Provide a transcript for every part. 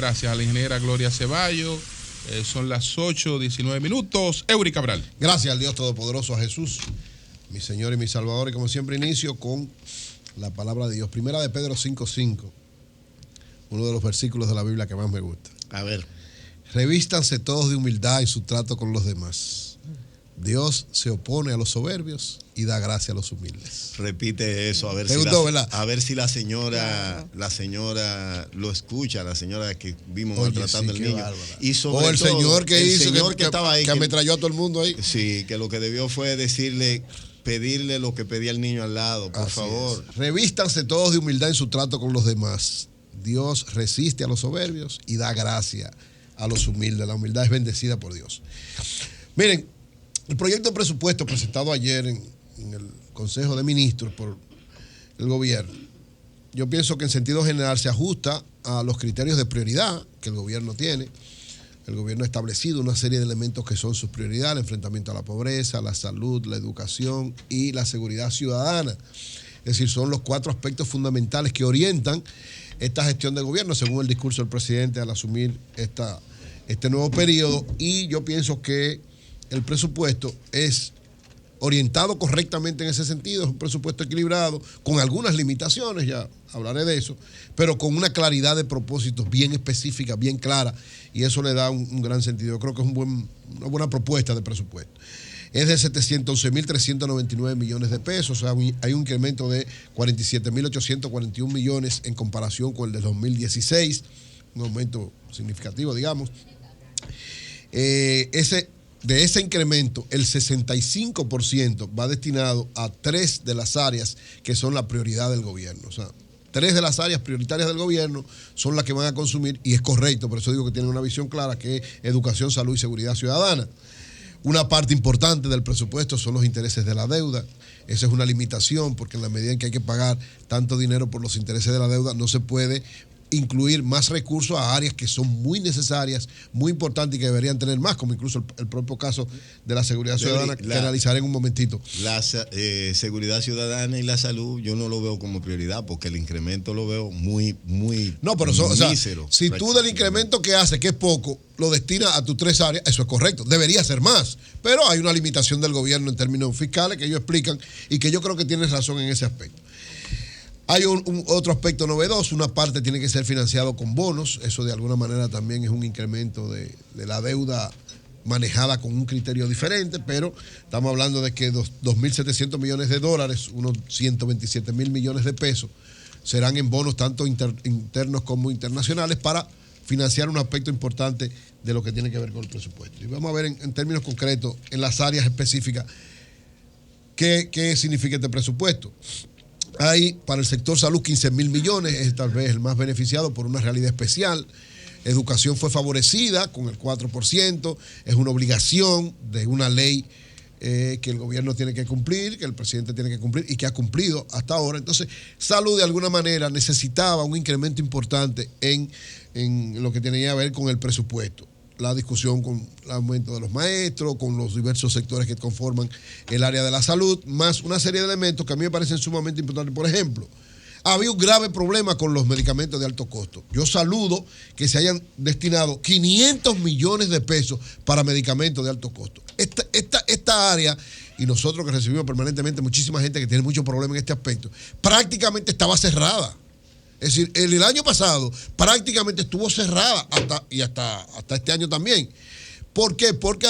gracias a la ingeniera Gloria Ceballos. Son las 8:19. Eury Cabral. Gracias al Dios Todopoderoso, a Jesús, mi Señor y mi Salvador. Y como siempre inicio con la palabra de Dios. Primera de Pedro 5:5. Uno de los versículos de la Biblia que más me gusta. A ver. Revístanse todos de humildad en su trato con los demás. Dios se opone a los soberbios y da gracia a los humildes. Repite eso, a ver si la señora lo escucha, la señora que vimos maltratando al niño. Y sobre el todo, señor que hizo que estaba ahí, que ametralló a todo el mundo ahí. Sí, que lo que debió fue pedirle lo que pedía el niño al lado, por favor. Revístanse todos de humildad en su trato con los demás. Dios resiste a los soberbios y da gracia a los humildes. La humildad es bendecida por Dios. Miren, el proyecto de presupuesto presentado ayer en el Consejo de Ministros por el gobierno, yo pienso que en sentido general se ajusta a los criterios de prioridad que el gobierno tiene. El gobierno ha establecido una serie de elementos que son sus prioridades: el enfrentamiento a la pobreza, la salud, la educación y la seguridad ciudadana. Es decir, son los 4 aspectos fundamentales que orientan esta gestión del gobierno, según el discurso del presidente al asumir este nuevo periodo. Y yo pienso que el presupuesto es orientado correctamente en ese sentido. Es un presupuesto equilibrado, con algunas limitaciones, ya hablaré de eso, pero con una claridad de propósitos bien específica, bien clara, y eso le da un gran sentido. Yo creo que es una buena propuesta de presupuesto. Es de 711.399 millones de pesos, o sea, hay un incremento de 47.841 millones en comparación con el de 2016, un aumento significativo, digamos. De ese incremento, el 65% va destinado a 3 de las áreas que son la prioridad del gobierno. O sea, 3 de las áreas prioritarias del gobierno son las que van a consumir, y es correcto, por eso digo que tienen una visión clara, que es educación, salud y seguridad ciudadana. Una parte importante del presupuesto son los intereses de la deuda. Esa es una limitación, porque en la medida en que hay que pagar tanto dinero por los intereses de la deuda, no se puede incluir más recursos a áreas que son muy necesarias, muy importantes y que deberían tener más, como incluso el propio caso de la seguridad ciudadana, que analizaré en un momentito. La seguridad ciudadana y la salud yo no lo veo como prioridad, porque el incremento lo veo muy no, pero mísero. Si tú del incremento que hace, que es poco, lo destinas a tus 3 áreas, eso es correcto, debería ser más, pero hay una limitación del gobierno en términos fiscales que ellos explican y que yo creo que tienes razón en ese aspecto. Hay otro aspecto novedoso: una parte tiene que ser financiado con bonos. Eso de alguna manera también es un incremento de la deuda manejada con un criterio diferente, pero estamos hablando de que 2.700 millones de dólares, unos 127.000 millones de pesos, serán en bonos tanto internos como internacionales para financiar un aspecto importante de lo que tiene que ver con el presupuesto. Y vamos a ver en términos concretos, en las áreas específicas, qué significa este presupuesto. Hay para el sector salud 15.000 millones, es tal vez el más beneficiado por una realidad especial. Educación fue favorecida con el 4%, es una obligación de una ley que el gobierno tiene que cumplir, que el presidente tiene que cumplir y que ha cumplido hasta ahora. Entonces, salud de alguna manera necesitaba un incremento importante en lo que tenía que ver con el presupuesto. La discusión con el aumento de los maestros, con los diversos sectores que conforman el área de la salud, más una serie de elementos que a mí me parecen sumamente importantes. Por ejemplo, había un grave problema con los medicamentos de alto costo. Yo saludo que se hayan destinado 500 millones de pesos para medicamentos de alto costo. Esta área, y nosotros que recibimos permanentemente muchísima gente que tiene muchos problemas en este aspecto, prácticamente estaba cerrada. Es decir, el año pasado prácticamente estuvo cerrada hasta este año también. ¿Por qué? Porque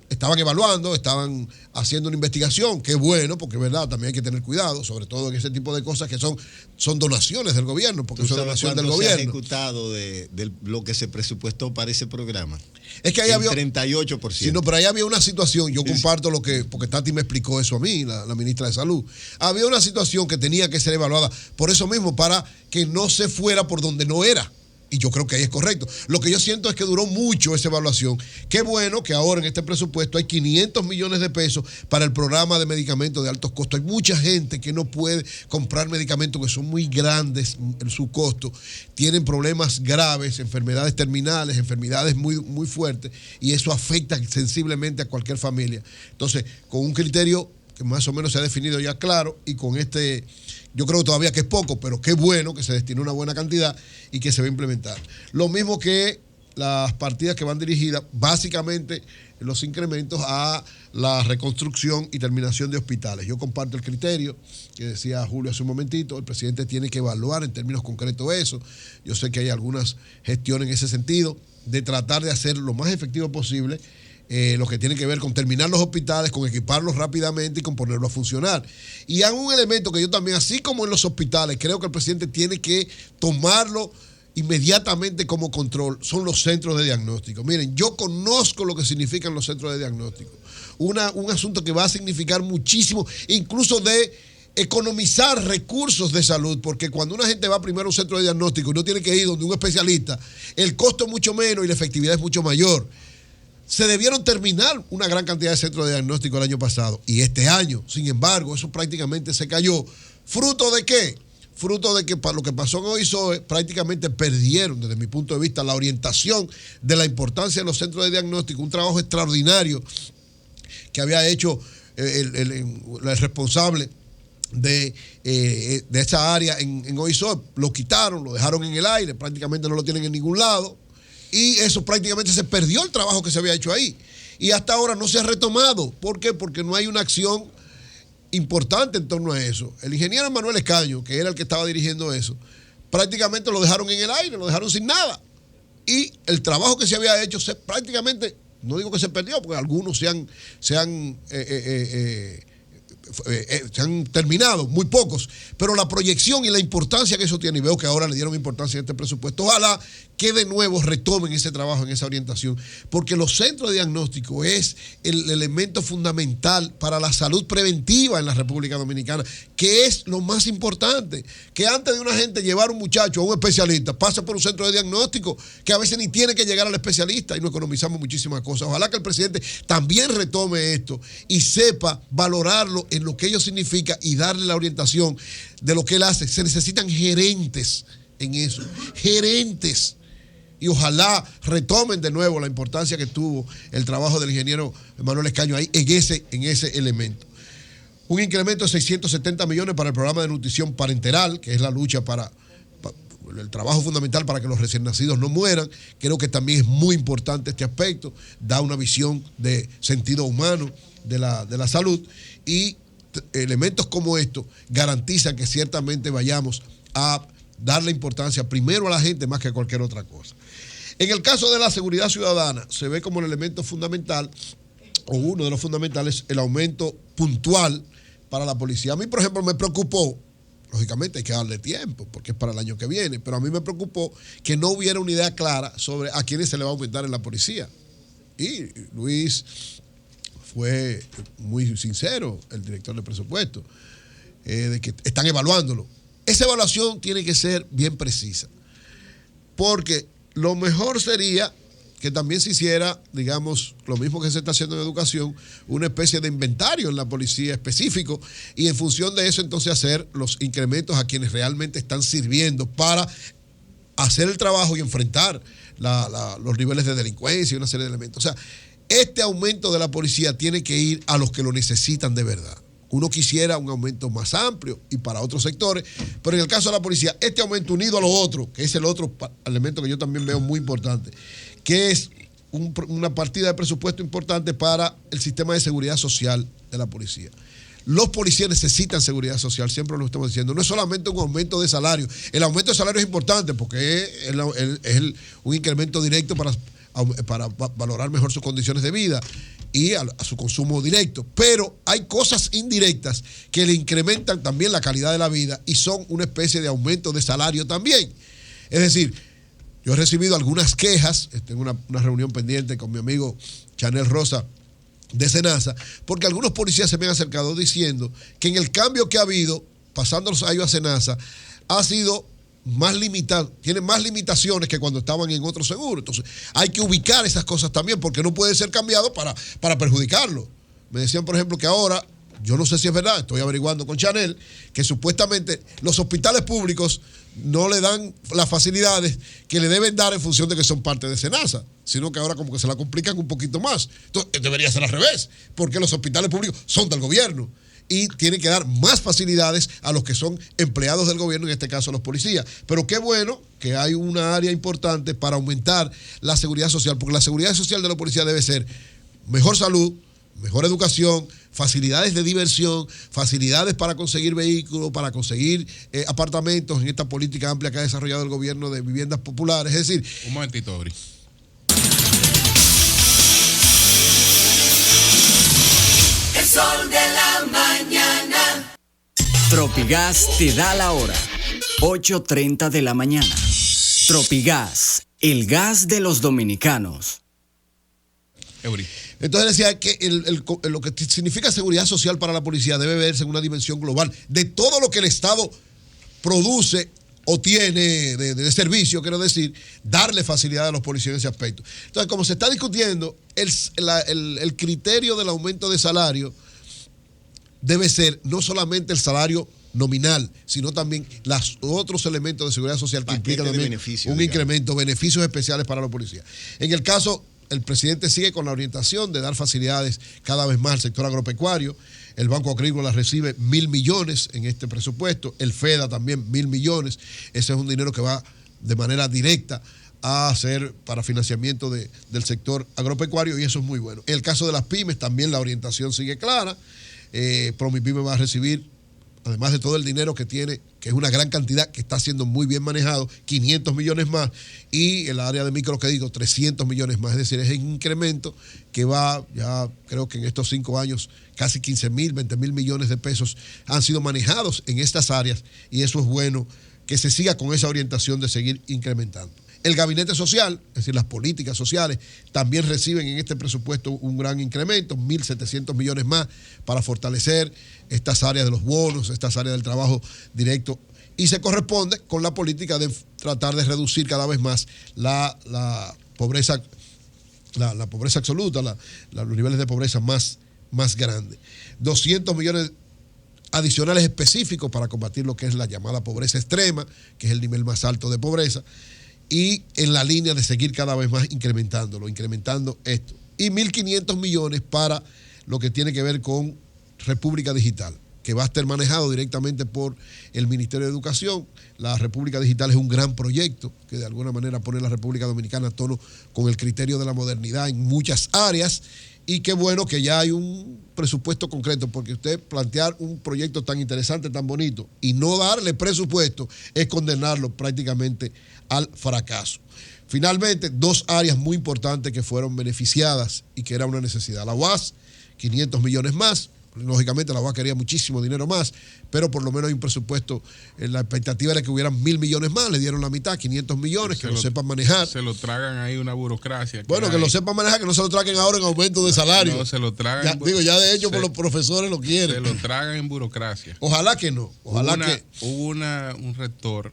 estaban evaluando, estaban haciendo una investigación, que es bueno, porque es verdad, también hay que tener cuidado, sobre todo en ese tipo de cosas que son donaciones del gobierno, porque son donaciones del gobierno. ¿Se ha ejecutado de lo que se presupuestó para ese programa? Es que ahí había 38%. Sí, no, pero ahí había una situación, yo comparto porque Tati me explicó eso a mí, la ministra de Salud. Había una situación que tenía que ser evaluada por eso mismo, para que no se fuera por donde no era. Y yo creo que ahí es correcto. Lo que yo siento es que duró mucho esa evaluación. Qué bueno que ahora en este presupuesto hay 500 millones de pesos para el programa de medicamentos de altos costos. Hay mucha gente que no puede comprar medicamentos que son muy grandes en su costo. Tienen problemas graves, enfermedades terminales, enfermedades muy, muy fuertes, y eso afecta sensiblemente a cualquier familia. Entonces, con un criterio que más o menos se ha definido ya claro, y con yo creo todavía que es poco, pero qué bueno que se destinó una buena cantidad y que se va a implementar. Lo mismo que las partidas que van dirigidas, básicamente los incrementos a la reconstrucción y terminación de hospitales. Yo comparto el criterio que decía Julio hace un momentito, el presidente tiene que evaluar en términos concretos eso. Yo sé que hay algunas gestiones en ese sentido, de tratar de hacer lo más efectivo posible lo que tiene que ver con terminar los hospitales, con equiparlos rápidamente y con ponerlos a funcionar. Y hay un elemento que yo también, así como en los hospitales, creo que el presidente tiene que tomarlo inmediatamente como control, son los centros de diagnóstico. Miren, yo conozco lo que significan los centros de diagnóstico. Un asunto que va a significar muchísimo, incluso de economizar recursos de salud, porque cuando una gente va primero a un centro de diagnóstico y no tiene que ir donde un especialista, el costo es mucho menos y la efectividad es mucho mayor. Se debieron terminar una gran cantidad de centros de diagnóstico el año pasado y este año, sin embargo, eso prácticamente se cayó. ¿Fruto de qué? Fruto de que lo que pasó en OISOE prácticamente perdieron, desde mi punto de vista, la orientación de la importancia de los centros de diagnóstico, un trabajo extraordinario que había hecho el responsable de esa área en OISOE. Lo quitaron, lo dejaron en el aire, prácticamente no lo tienen en ningún lado, y eso prácticamente se perdió el trabajo que se había hecho ahí. Y hasta ahora no se ha retomado. ¿Por qué? Porque no hay una acción importante en torno a eso. El ingeniero Manuel Escaño, que era el que estaba dirigiendo eso, prácticamente lo dejaron en el aire, lo dejaron sin nada. Y el trabajo que se había hecho prácticamente, no digo que se perdió, porque algunos se han terminado, muy pocos, pero la proyección y la importancia que eso tiene, y veo que ahora le dieron importancia a este presupuesto, ojalá que de nuevo retomen ese trabajo en esa orientación, porque los centros de diagnóstico es el elemento fundamental para la salud preventiva en la República Dominicana, que es lo más importante, que antes de una gente llevar un muchacho a un especialista, pasa por un centro de diagnóstico, que a veces ni tiene que llegar al especialista, y nos economizamos muchísimas cosas. Ojalá que el presidente también retome esto y sepa valorarlo en lo que ello significa y darle la orientación de lo que él hace. Se necesitan gerentes en eso, gerentes. Y ojalá retomen de nuevo la importancia que tuvo el trabajo del ingeniero Manuel Escaño ahí en ese elemento. Un incremento de 670 millones para el programa de nutrición parenteral, que es la lucha para el trabajo fundamental para que los recién nacidos no mueran. Creo que también es muy importante este aspecto, da una visión de sentido humano de la salud, y elementos como estos garantizan que ciertamente vayamos a darle importancia primero a la gente más que a cualquier otra cosa. En el caso de la seguridad ciudadana, se ve como el elemento fundamental, o uno de los fundamentales, el aumento puntual para la policía. A mí, por ejemplo, me preocupó, lógicamente hay que darle tiempo, porque es para el año que viene, pero a mí me preocupó que no hubiera una idea clara sobre a quiénes se le va a aumentar en la policía. Y Luis fue muy sincero, el director de presupuesto, de que están evaluándolo. Esa evaluación tiene que ser bien precisa, porque lo mejor sería que también se hiciera, digamos, lo mismo que se está haciendo en educación, una especie de inventario en la policía específico, y en función de eso entonces hacer los incrementos a quienes realmente están sirviendo para hacer el trabajo y enfrentar los niveles de delincuencia y una serie de elementos. O sea, este aumento de la policía tiene que ir a los que lo necesitan de verdad. Uno quisiera un aumento más amplio y para otros sectores, pero en el caso de la policía, este aumento unido a los otros, que es el otro elemento que yo también veo muy importante, que es una partida de presupuesto importante para el sistema de seguridad social de la policía. Los policías necesitan seguridad social, siempre lo estamos diciendo. No es solamente un aumento de salario. El aumento de salario es importante porque es un incremento directo para valorar mejor sus condiciones de vida y a su consumo directo. Pero hay cosas indirectas que le incrementan también la calidad de la vida y son una especie de aumento de salario también. Es decir, yo he recibido algunas quejas, tengo una reunión pendiente con mi amigo Chanel Rosa de Senasa, porque algunos policías se me han acercado diciendo que en el cambio que ha habido, pasando los años a Senasa, ha sido más limitado, tiene más limitaciones que cuando estaban en otro seguro. Entonces, hay que ubicar esas cosas también, porque no puede ser cambiado para perjudicarlo. Me decían, por ejemplo, que ahora, yo no sé si es verdad, estoy averiguando con Chanel, que supuestamente los hospitales públicos no le dan las facilidades que le deben dar en función de que son parte de Senasa, sino que ahora como que se la complican un poquito más. Entonces, debería ser al revés, porque los hospitales públicos son del gobierno. y tiene que dar más facilidades a los que son empleados del gobierno, en este caso a los policías. Pero qué bueno que hay una área importante para aumentar la seguridad social, porque la seguridad social de los policías debe ser mejor salud, mejor educación, facilidades de diversión, facilidades para conseguir vehículos, para conseguir apartamentos en esta política amplia que ha desarrollado el gobierno de viviendas populares. Es decir, un momentito, Ori. El sol de la mañana. Tropigas te da la hora. 8:30 de la mañana. Tropigas, el gas de los dominicanos. Eury. Entonces decía que lo que significa seguridad social para la policía debe verse en una dimensión global de todo lo que el Estado produce o tiene de servicio, quiero decir, darle facilidad a los policías en ese aspecto. Entonces, como se está discutiendo, el criterio del aumento de salario debe ser no solamente el salario nominal, sino también los otros elementos de seguridad social que implican también un incremento, beneficios especiales para los policías. En el caso, el presidente sigue con la orientación de dar facilidades cada vez más al sector agropecuario. El Banco Agrícola recibe 1.000 millones en este presupuesto, el FEDA también 1.000 millones. Ese es un dinero que va de manera directa a hacer para financiamiento del sector agropecuario y eso es muy bueno. En el caso de las pymes también la orientación sigue clara. Promipyme va a recibir, además de todo el dinero que tiene, que es una gran cantidad, que está siendo muy bien manejado, 500 millones más, y el área de microcrédito, 300 millones más. Es decir, es un incremento que va, ya creo que en estos 5 años, casi 15.000, 20.000 millones de pesos han sido manejados en estas áreas, y eso es bueno, que se siga con esa orientación de seguir incrementando. El gabinete social, es decir, las políticas sociales, también reciben en este presupuesto un gran incremento, 1.700 millones más para fortalecer estas áreas de los bonos, estas áreas del trabajo directo, y se corresponde con la política de tratar de reducir cada vez más la pobreza, la pobreza absoluta, los niveles de pobreza más grandes. 200 millones adicionales específicos para combatir lo que es la llamada pobreza extrema, que es el nivel más alto de pobreza, y en la línea de seguir cada vez más incrementando esto. Y 1.500 millones para lo que tiene que ver con República Digital, que va a estar manejado directamente por el Ministerio de Educación. La República Digital es un gran proyecto que de alguna manera pone a la República Dominicana a tono con el criterio de la modernidad en muchas áreas, y qué bueno que ya hay un presupuesto concreto, porque usted plantear un proyecto tan interesante, tan bonito, y no darle presupuesto es condenarlo prácticamente al fracaso. Finalmente, 2 áreas muy importantes que fueron beneficiadas y que era una necesidad. La UAS, 500 millones más. Lógicamente la UAS quería muchísimo dinero más, pero por lo menos hay un presupuesto. La expectativa era que hubieran 1.000 millones más, le dieron la mitad, 500 millones, que lo sepan manejar. Se lo tragan ahí una burocracia. Bueno, que lo sepan manejar, que no se lo traguen ahora en aumento de salario. No, se lo tragan. Ya de hecho por los profesores lo quieren. Se lo tragan en burocracia. Ojalá que no. Hubo un rector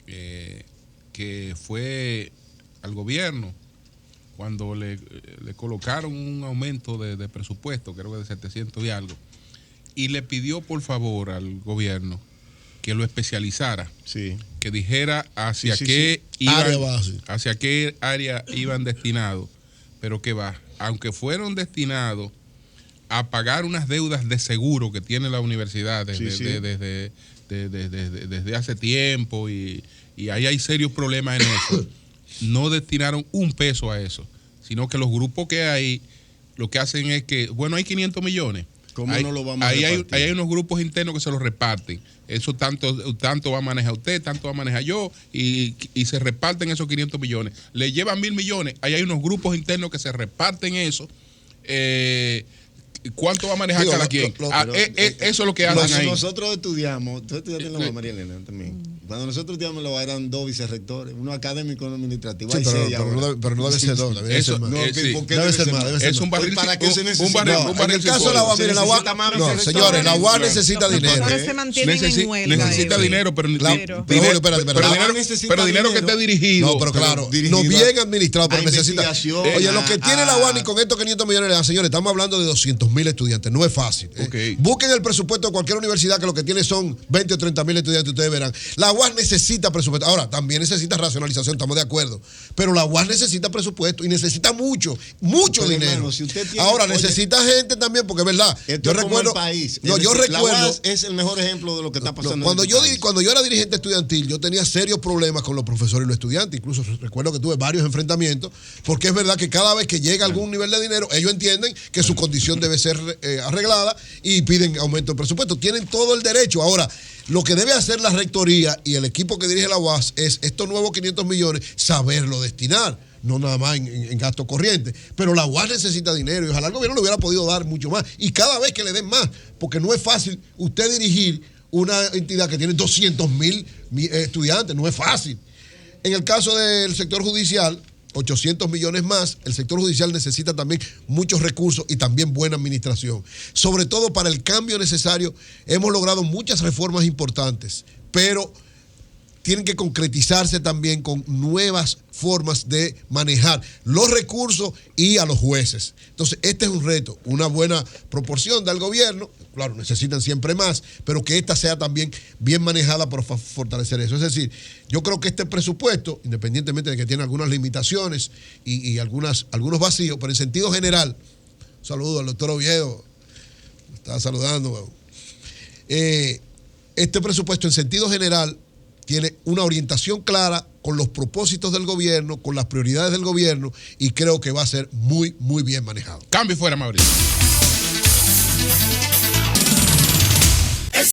que fue al gobierno cuando le colocaron un aumento de presupuesto, creo que de 700 y algo, y le pidió por favor al gobierno que lo especializara, sí, que dijera hacia qué área iban destinados, pero que va, aunque fueron destinados a pagar unas deudas de seguro que tiene la universidad desde hace tiempo, y ahí hay serios problemas en eso. No destinaron un peso a eso, sino que los grupos que hay, lo que hacen es que, bueno, hay 500 millones. ¿Cómo no lo vamos a repartir? Ahí hay unos grupos internos que se los reparten. Eso tanto va a manejar usted, tanto va a manejar yo, y se reparten esos 500 millones. Le llevan 1.000 millones, ahí hay unos grupos internos que se reparten eso. ¿Cuánto va a manejar cada quien? Eso es lo que hacen ahí. Nosotros estudiamos, tú estudiaste en la María Elena también. Cuando nosotros estudiamos, eran 2 vicerrectores, uno académico y uno administrativo. Sí, pero no debe ser 2, debe ser más. Debe ser más. Es un barril. ¿Para qué se necesita? Un barril. En el caso de la UAS, mire, la UAS, no, señores, la UAS necesita dinero. Necesita dinero, pero dinero que esté dirigido. No, pero claro, no bien administrado, pero necesita. Oye, lo que tiene la UAS, ni con estos 500 millones, señores, estamos hablando de 200.000 estudiantes, no es fácil. Busquen el presupuesto de cualquier universidad que lo que tiene son 20 o 30.000 estudiantes, ustedes verán. La la UAS necesita presupuesto. Ahora, también necesita racionalización, estamos de acuerdo. Pero la UAS necesita presupuesto y necesita mucho dinero. Hermano, si usted tiene, ahora, necesita gente también, porque es verdad. Yo recuerdo. Yo recuerdo. La UAS es el mejor ejemplo de lo que está pasando. Cuando yo era dirigente estudiantil, yo tenía serios problemas con los profesores y los estudiantes. Incluso recuerdo que tuve varios enfrentamientos, porque es verdad que cada vez que llega algún nivel de dinero, ellos entienden que su condición debe ser arreglada y piden aumento de presupuesto. Tienen todo el derecho. Ahora, lo que debe hacer la rectoría y el equipo que dirige la UAS es estos nuevos 500 millones, saberlo destinar, no nada más en gasto corriente. Pero la UAS necesita dinero y ojalá el gobierno le hubiera podido dar mucho más. Y cada vez que le den más, porque no es fácil usted dirigir una entidad que tiene 200,000 estudiantes, no es fácil. En el caso del sector judicial, 800 millones más. El sector judicial necesita también muchos recursos y también buena administración. Sobre todo para el cambio necesario, hemos logrado muchas reformas importantes, pero tienen que concretizarse también con nuevas formas de manejar los recursos y a los jueces. Entonces, este es un reto, una buena proporción del gobierno. Claro, necesitan siempre más, pero que esta sea también bien manejada para fortalecer eso. Es decir, yo creo que este presupuesto, independientemente de que tiene algunas limitaciones y algunos vacíos, pero en sentido general, un saludo al doctor Oviedo, me estaba saludando. Este presupuesto en sentido general tiene una orientación clara con los propósitos del gobierno, con las prioridades del gobierno, y creo que va a ser muy, muy bien manejado. Cambio fuera, Mauricio.